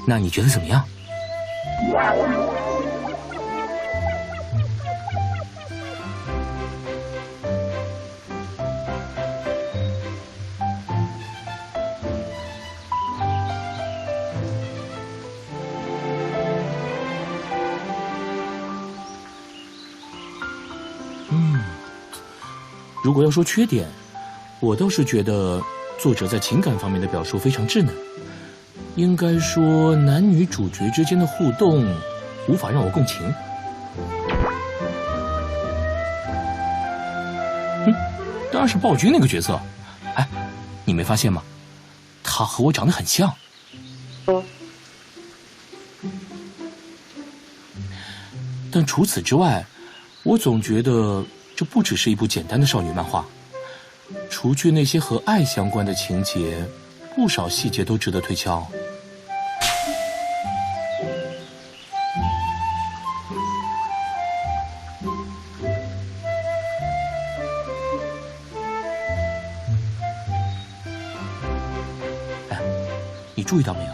那你觉得怎么样？如果要说缺点，我倒是觉得作者在情感方面的表述非常稚嫩。应该说，男女主角之间的互动无法让我共情。当然是暴君那个角色。哎，你没发现吗？他和我长得很像。但除此之外，我总觉得这不只是一部简单的少女漫画。除去那些和爱相关的情节，不少细节都值得推敲。哎，你注意到没有？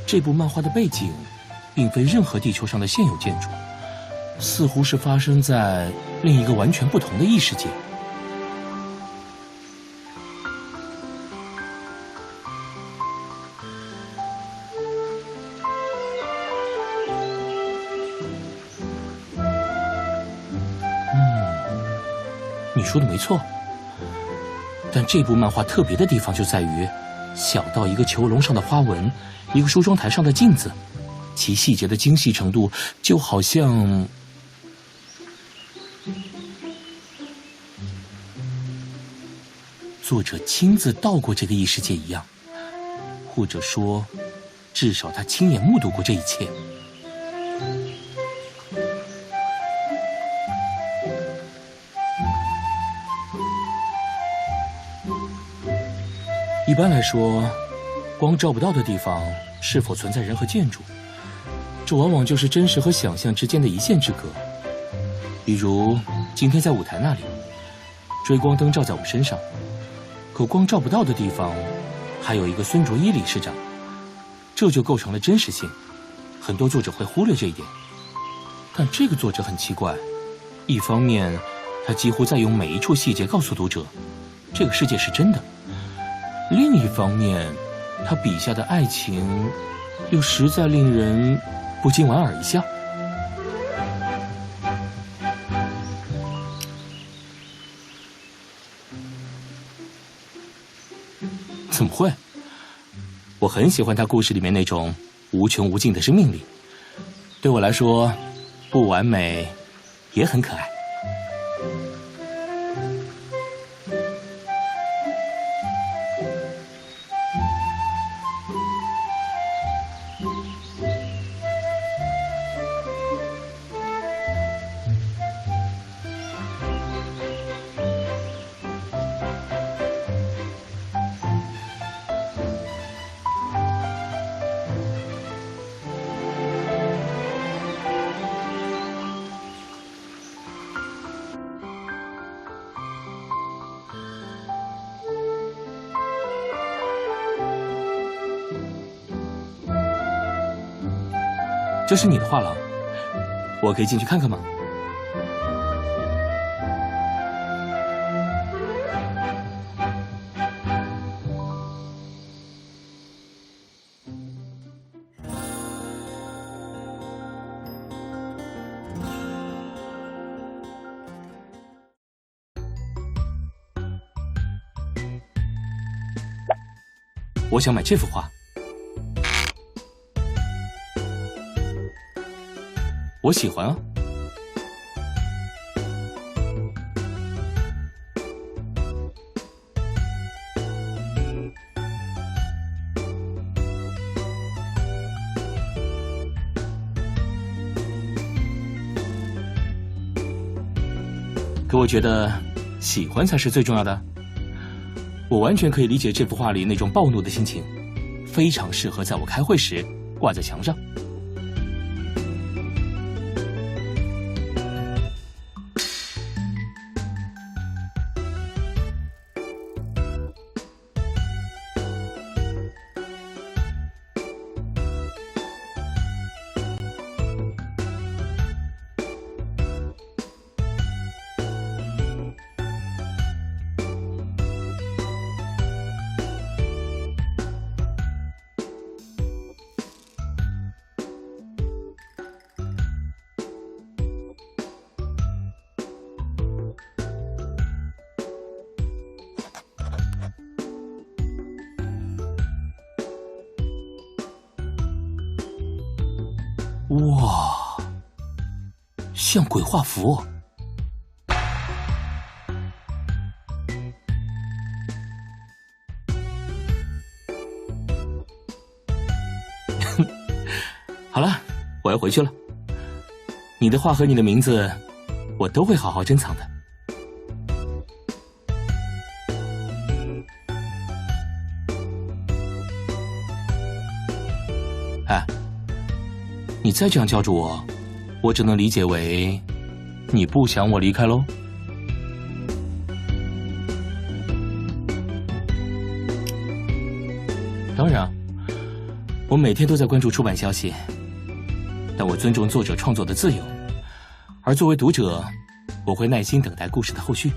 这部漫画的背景并非任何地球上的现有建筑，似乎是发生在另一个完全不同的异世界。你说的没错，但这部漫画特别的地方就在于，小到一个囚笼上的花纹，一个梳妆台上的镜子，其细节的精细程度就好像作者亲自到过这个异世界一样，或者说，至少他亲眼目睹过这一切。一般来说，光照不到的地方是否存在人和建筑，这往往就是真实和想象之间的一线之隔。比如今天在舞台那里，追光灯照在我身上，可光照不到的地方还有一个孙卓一理事长，这就构成了真实性。很多作者会忽略这一点，但这个作者很奇怪，一方面他几乎在用每一处细节告诉读者这个世界是真的，另一方面他笔下的爱情又实在令人不禁莞尔一笑。怎么会？我很喜欢他故事里面那种无穷无尽的生命力，对我来说，不完美也很可爱。这是你的画廊，我可以进去看看吗？我想买这幅画。我喜欢啊。可我觉得喜欢才是最重要的。我完全可以理解这幅画里那种暴怒的心情，非常适合在我开会时挂在墙上。哇，像鬼画符。好了，我要回去了。你的画和你的名字，我都会好好珍藏的。哎，你再这样叫住我，我只能理解为你不想我离开喽。当然，我每天都在关注出版消息，但我尊重作者创作的自由，而作为读者，我会耐心等待故事的后续。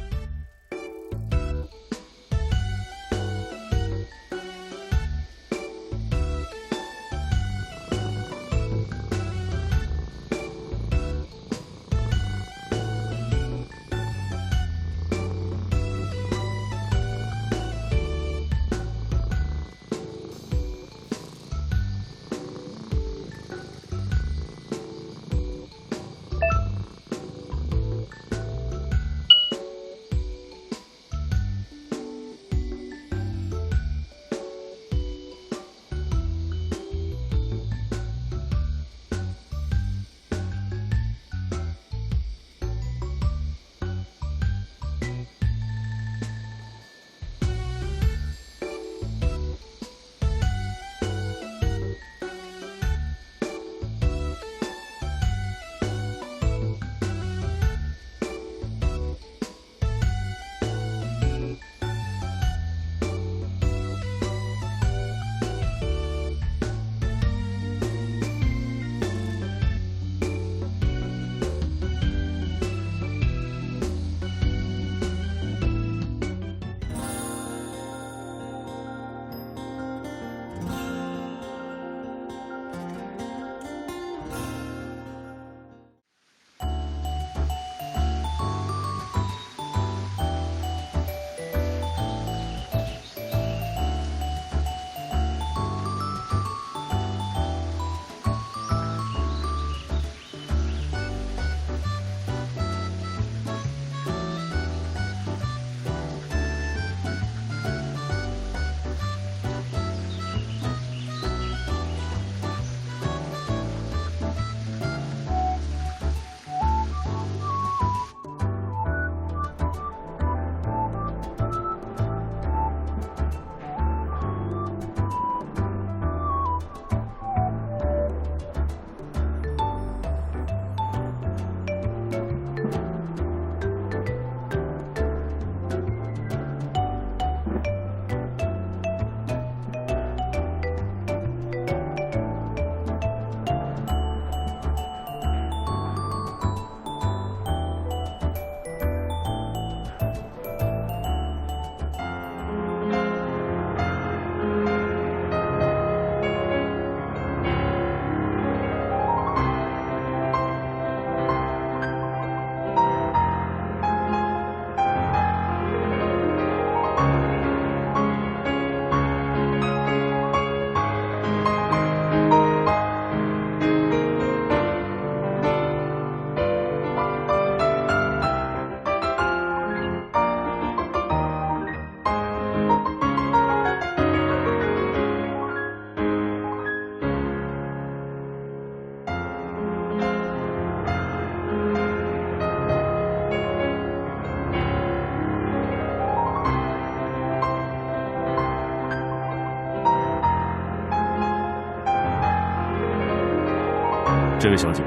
这位小姐，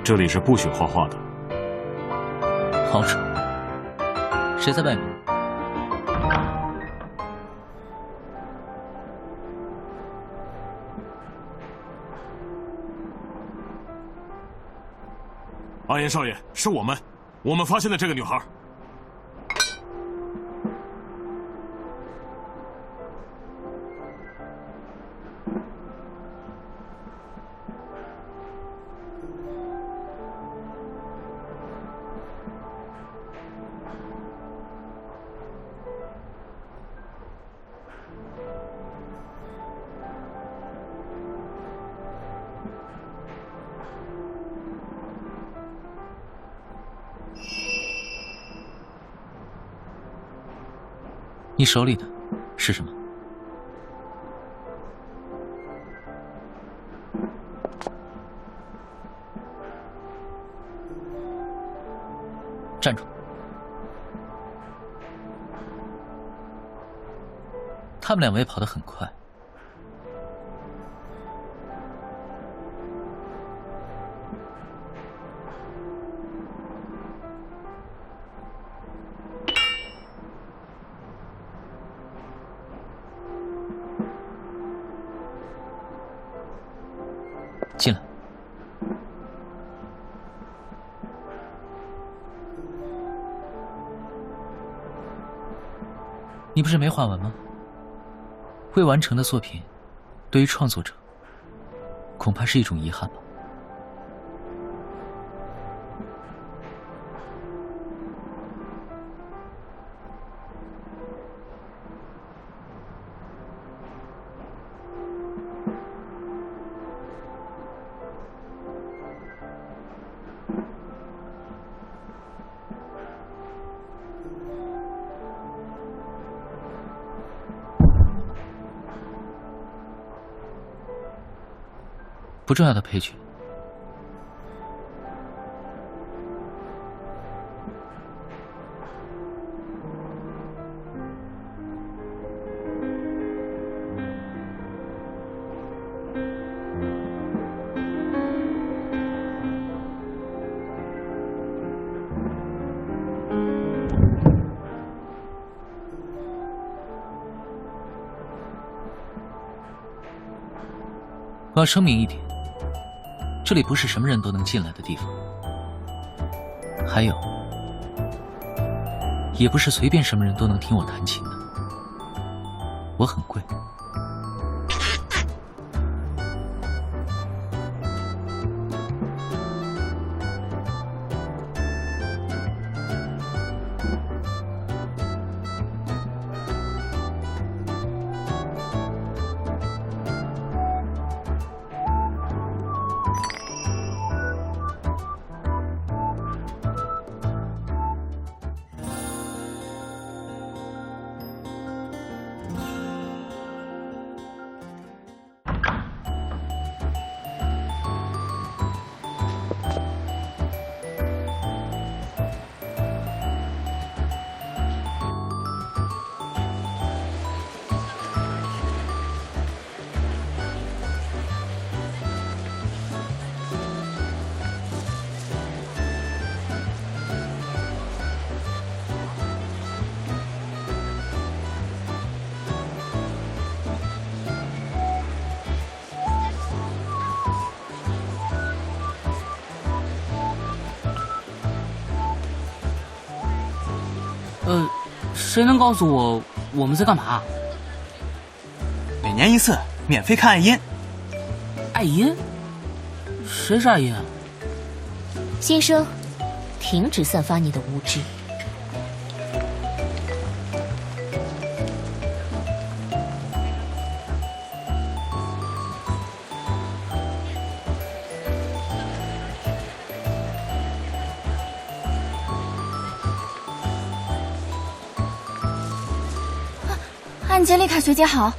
这里是不许画画的。好丑！谁在外面？阿言少爷，是我们发现了这个女孩。你手里的是什么？站住！他们两位跑得很快。进来。你不是没画完吗？未完成的作品，对于创作者，恐怕是一种遗憾吧。不重要的配角。我要声明一点，这里不是什么人都能进来的地方，还有，也不是随便什么人都能听我弹琴的。我很贵。谁能告诉我们在干嘛？每年一次，免费看爱音。爱音？谁是爱音啊？先生，停止散发你的无知。安杰丽卡学姐好，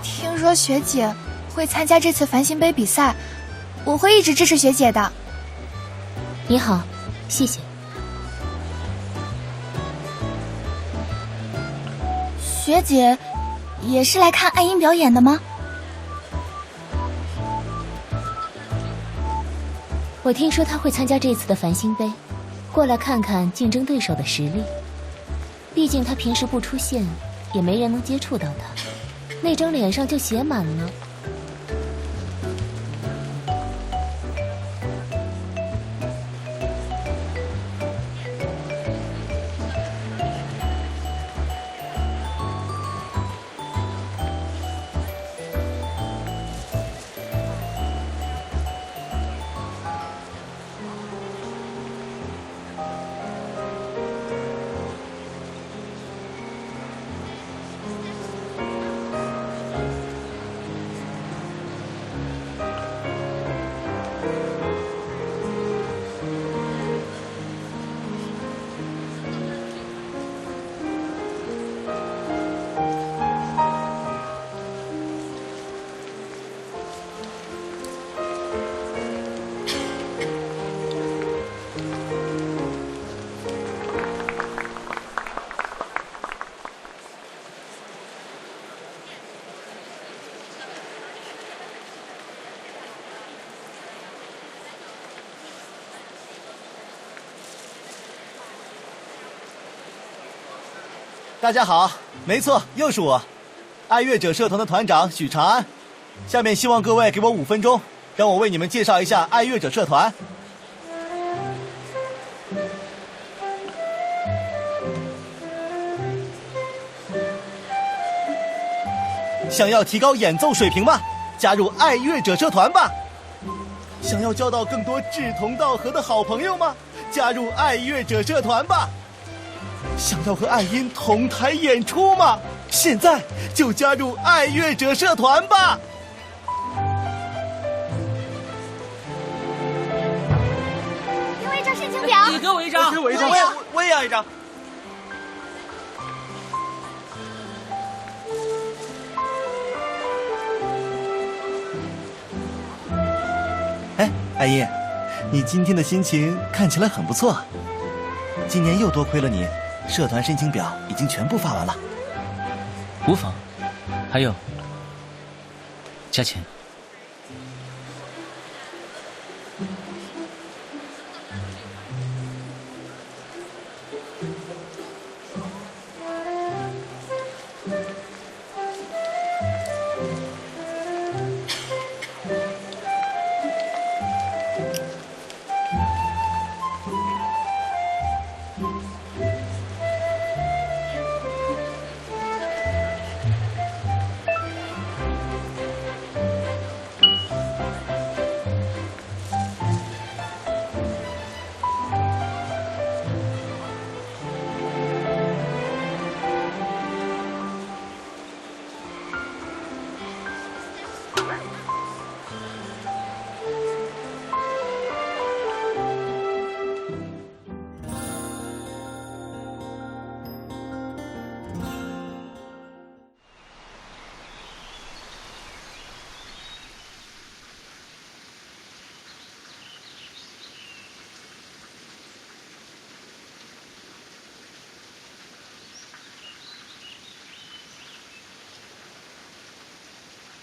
听说学姐会参加这次繁星杯比赛，我会一直支持学姐的。你好，谢谢。学姐也是来看爱音表演的吗？我听说他会参加这次的繁星杯，过来看看竞争对手的实力。毕竟他平时不出现，也没人能接触到他，那张脸上就写满了。大家好，没错，又是我，爱乐者社团的团长许长安。下面希望各位给我5分钟，让我为你们介绍一下爱乐者社团。想要提高演奏水平吗？加入爱乐者社团吧。想要交到更多志同道合的好朋友吗？加入爱乐者社团吧。想要和爱音同台演出吗？现在就加入爱乐者社团吧！给我一张申请表。你给我一张，给我一张，我也要一张。哎，爱音，你今天的心情看起来很不错。今年又多亏了你。社团申请表已经全部发完了，无妨。还有，加钱。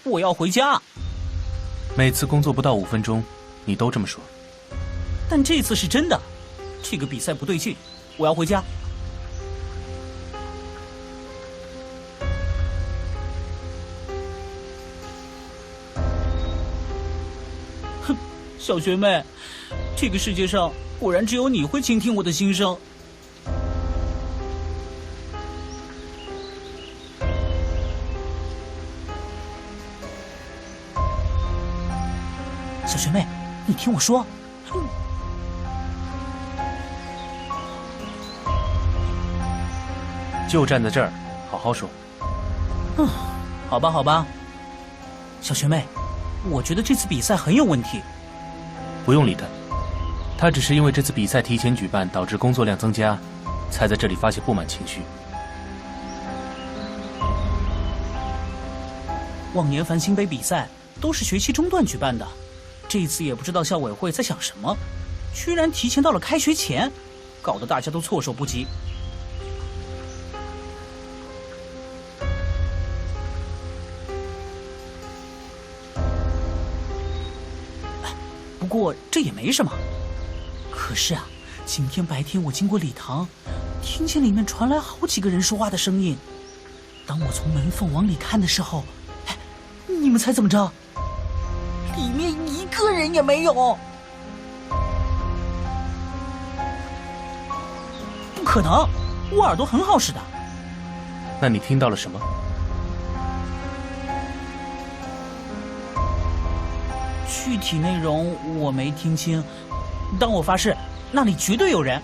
我要回家。每次工作不到5分钟，你都这么说。但这次是真的，这个比赛不对劲，我要回家。哼，小学妹，这个世界上果然只有你会倾听我的心声。小学妹，你听我说。就站在这儿，好好说。好吧，好吧。小学妹，我觉得这次比赛很有问题。不用理他，他只是因为这次比赛提前举办，导致工作量增加，才在这里发泄不满情绪。往年繁星杯比赛都是学期中段举办的，这一次也不知道校委会在想什么，居然提前到了开学前，搞得大家都措手不及。不过过这也没什么。可是啊，今天白天我经过礼堂，听见里面传来好几个人说话的声音。当我从门缝往里看的时候，哎，你们猜怎么着？里面一个人也没有。不可能，我耳朵很好使的。那你听到了什么？具体内容我没听清，但我发誓那里绝对有人。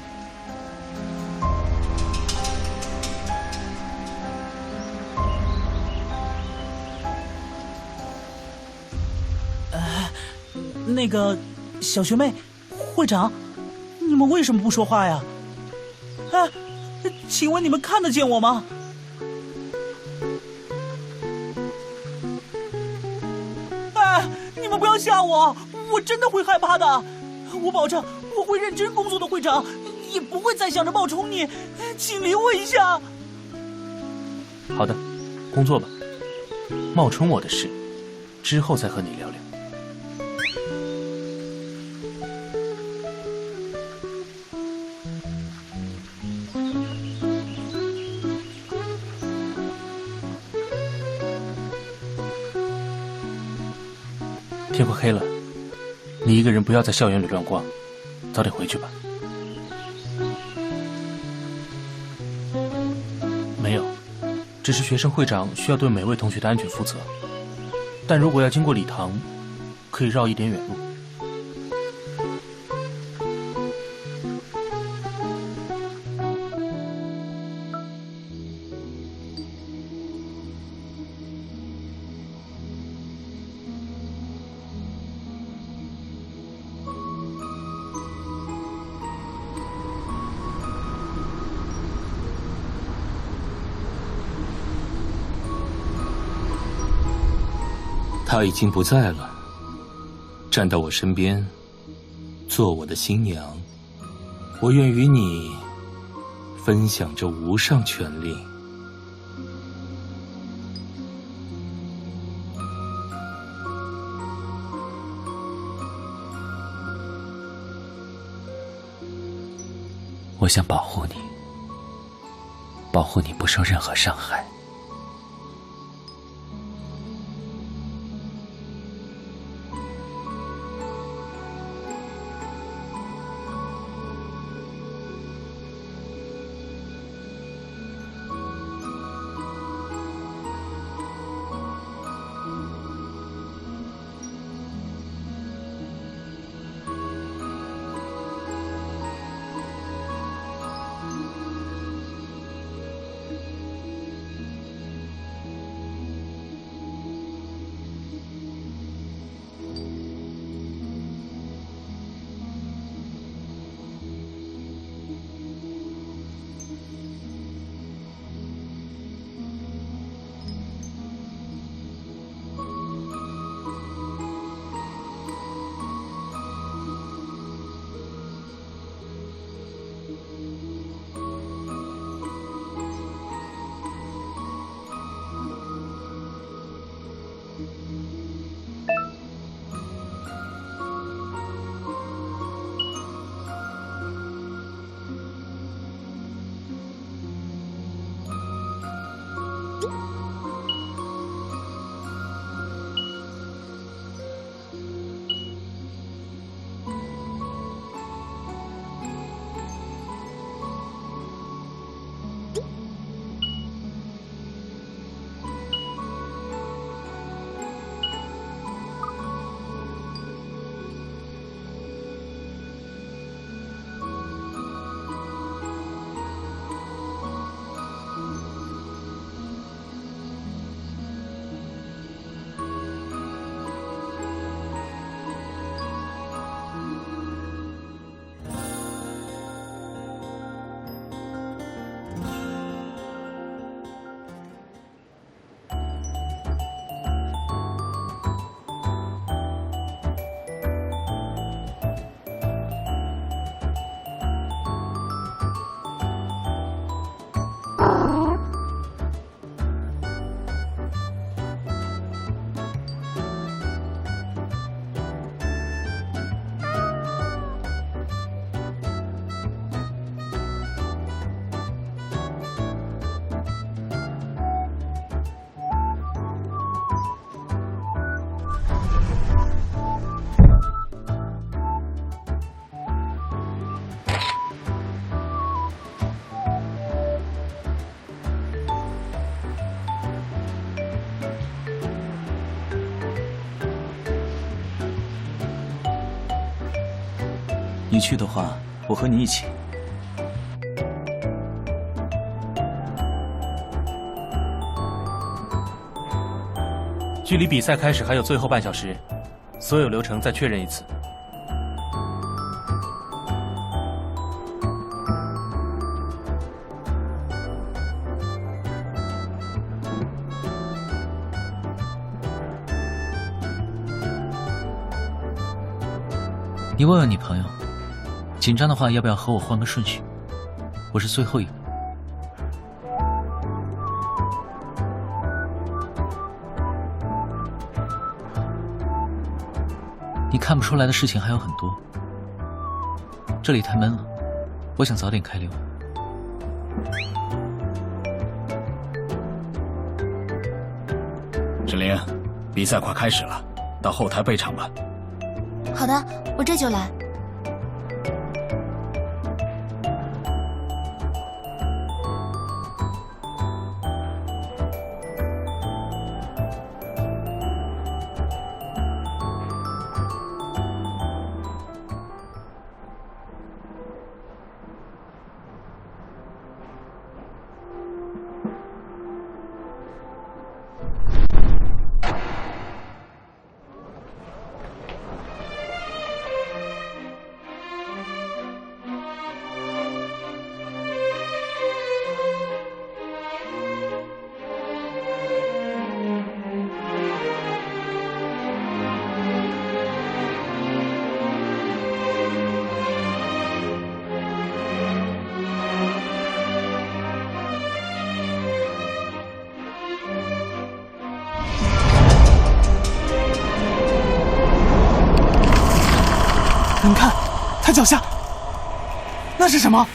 那个小学妹，会长，你们为什么不说话呀？啊，请问你们看得见我吗？啊，你们不要吓我，我真的会害怕的。我保证我会认真工作的，会长，也不会再想着冒充你，请理我一下。好的，工作吧。冒充我的事，之后再和你聊聊。天快黑了，你一个人不要在校园里乱逛，早点回去吧。没有，只是学生会长需要对每位同学的安全负责。但如果要经过礼堂，可以绕一点远路。她已经不在了，站到我身边，做我的新娘，我愿与你分享这无上权利。我想保护你，保护你不受任何伤害。你去的话，我和你一起。距离比赛开始还有最后半小时，所有流程再确认一次。你问问你朋友，紧张的话要不要和我换个顺序？我是最后一个。你看不出来的事情还有很多，这里太闷了，我想早点开溜。芷玲，比赛快开始了，到后台备场吧。好的，我这就来。你看，他脚下，那是什么？